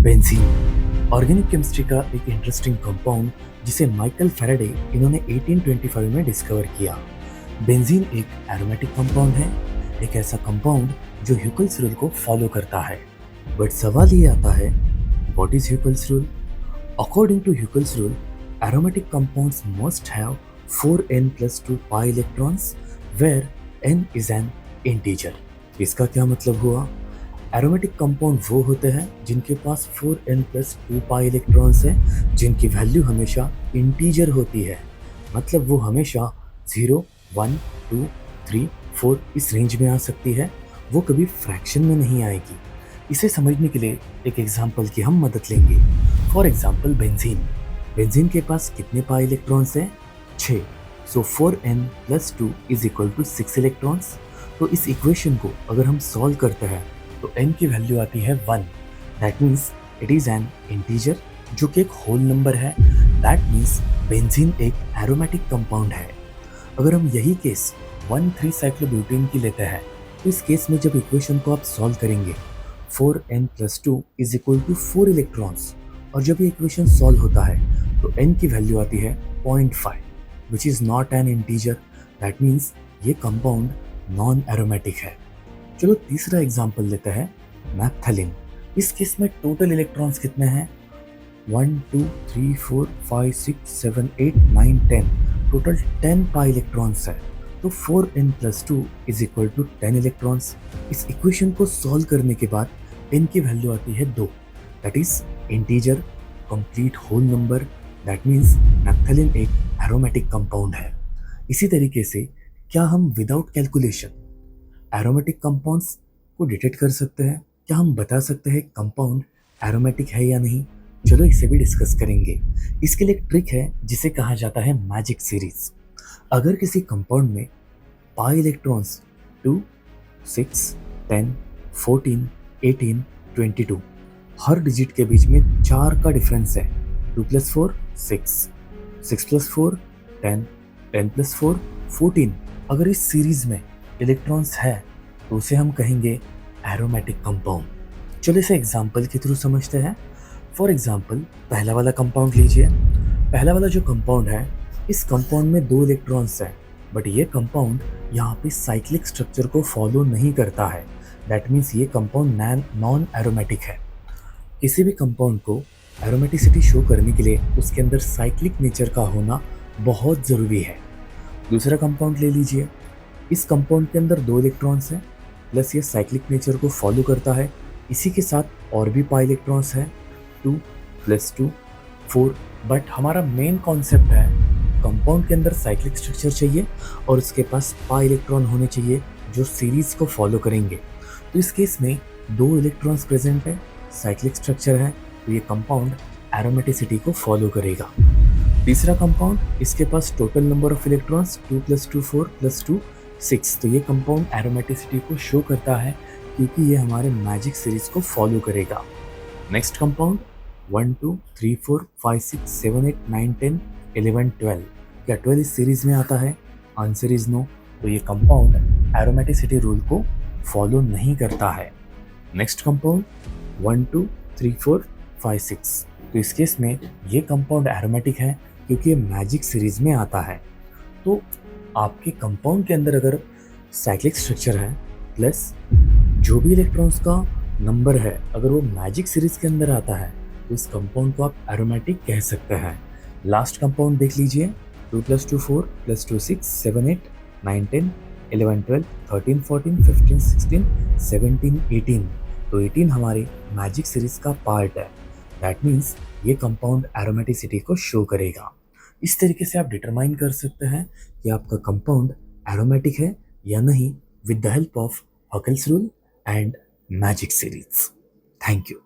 Benzene organic chemistry का एक interesting compound जिसे माइकल फैराडे इन्होंने 1825 में डिस्कवर किया। बेंजीन एक एरोमेटिक कंपाउंड है, एक ऐसा कंपाउंड जो ह्यूकल्स रूल को फॉलो करता है। बट सवाल ये आता है, what is Huckel's rule? According to Huckel's rule, aromatic compounds must have 4n plus 2 pi electrons where n is an integer। इसका क्या मतलब हुआ? एरोमेटिक कंपाउंड वो होते हैं जिनके पास 4n plus 2 pi इलेक्ट्रॉन्स हैं, जिनकी वैल्यू हमेशा इंटीजर होती है। मतलब वो हमेशा 0, 1, 2, 3, 4 इस रेंज में आ सकती है, वो कभी फ्रैक्शन में नहीं आएगी। इसे समझने के लिए एक एग्जांपल की हम मदद लेंगे। For example benzene. बेंजीन के पास कितने पाई इलेक्ट्रॉन्स हैं? 6। So 4n plus 2 is equal to 6 electrons. तो इस इक्वेशन को अगर हम सॉल्व करते हैं तो n की वैल्यू आती है 1। That means it is an integer जो कि एक होल नंबर है। दैट मीन्स बेंजीन एक एरोमेटिक कंपाउंड है। अगर हम यही केस 1,3 साइक्लोब्यूटेन की लेते हैं तो इस केस में जब इक्वेशन को आप सॉल्व करेंगे 4n plus 2 is equal to 4 electrons, और जब ये इक्वेशन सॉल्व होता है तो n की वैल्यू आती है 0.5 which is not an integer. That means ये कंपाउंड नॉन एरोमेटिक है। चलो तीसरा एग्जांपल लेते हैं, नैप्थलीन। इस केस में टोटल इलेक्ट्रॉन्स कितने हैं? 1, 2, 3, 4, 5, 6, 7, 8, 9, 10। टोटल 10 पाई इलेक्ट्रॉन्स है। तो 4n plus 2 is equal to 10 electrons. इस इक्वेशन को सॉल्व करने के बाद n की वैल्यू आती है 2। That is integer, complete whole number. That means naphthalene एक एरोमेटिक कंपाउंड है। इसी तरीके से क्या हम विदाउट कैलकुलेशन एरोमेटिक कंपाउंड्स को डिटेक्ट कर सकते हैं? क्या हम बता सकते हैं कंपाउंड एरोमेटिक है या नहीं? चलो इसे भी डिस्कस करेंगे। इसके लिए एक ट्रिक है जिसे कहा जाता है मैजिक सीरीज। अगर किसी कंपाउंड में पाई इलेक्ट्रॉन्स 2, 6, 10, 14, 18, 22 हर डिजिट के बीच में 4 का डिफरेंस है। 2 + 4 6, 6 + 4 10, 10 + 4 14। अगर इस सीरीज में इलेक्ट्रॉन्स है तो उसे हम कहेंगे एरोमेटिक कंपाउंड। चलो इसे एग्जांपल के थ्रू समझते हैं। फॉर एग्जांपल पहला वाला कंपाउंड लीजिए। पहला वाला जो कंपाउंड है, इस कंपाउंड में 2 इलेक्ट्रॉन्स हैं, बट ये कंपाउंड यहाँ पे साइक्लिक स्ट्रक्चर को फॉलो नहीं करता है। दैट मीन्स ये कंपाउंड नॉन एरोमेटिक है। किसी भी कंपाउंड को एरोमेटिसिटी शो करने के लिए उसके अंदर साइक्लिक नेचर का होना बहुत ज़रूरी है। दूसरा कंपाउंड ले लीजिए। इस कंपाउंड के अंदर 2 इलेक्ट्रॉन्स हैं, प्लस ये साइक्लिक नेचर को फॉलो करता है। इसी के साथ और भी पाई इलेक्ट्रॉन्स हैं, 2 + 2 4। बट हमारा मेन कॉन्सेप्ट है कंपाउंड के अंदर साइक्लिक स्ट्रक्चर चाहिए और उसके पास पाई इलेक्ट्रॉन होने चाहिए जो सीरीज को फॉलो करेंगे। तो इस केस में 2 इलेक्ट्रॉन्स प्रेजेंट है, साइक्लिक स्ट्रक्चर है, तो ये कंपाउंड एरोमेटिसिटी को फॉलो करेगा। तीसरा कंपाउंड, इसके पास टोटल नंबर ऑफ इलेक्ट्रॉन्स 2 + 2 4 + 2 6। तो ये कंपाउंड एरोमेटिसिटी को शो करता है क्योंकि ये हमारे मैजिक सीरीज को फॉलो करेगा। Next compound 1, 2, 3, 4, 5, 6, 7, 8, 9, 10, 11, 12। क्या 12 इस सीरीज में आता है? Answer is no. तो ये कंपाउंड एरोमेटिसिटी रूल को फॉलो नहीं करता है। Next compound 1, 2, 3, 4, 5, 6। तो इस केस में ये कंपाउंड एरोमेटिक है क्योंकि ये मैजिक सीरीज में आता है। तो आपके कंपाउंड के अंदर अगर साइक्लिक स्ट्रक्चर है प्लस जो भी इलेक्ट्रॉन्स का नंबर है अगर वो मैजिक सीरीज के अंदर आता है तो इस कंपाउंड को आप एरोमेटिक कह सकते हैं। लास्ट कंपाउंड देख लीजिए, 2 + 2 4 + 2 6 7 8 9 10 11 12 13 14 15 16 17 18। तो 18 हमारी मैजिक सीरीज का पार्ट है। दैट मीन्स ये कंपाउंड एरोमेटिसिटी को शो करेगा। इस तरीके से आप डिटरमाइन कर सकते हैं कि आपका कंपाउंड एरोमेटिक है या नहीं with the help of Huckel's rule and magic series. Thank you.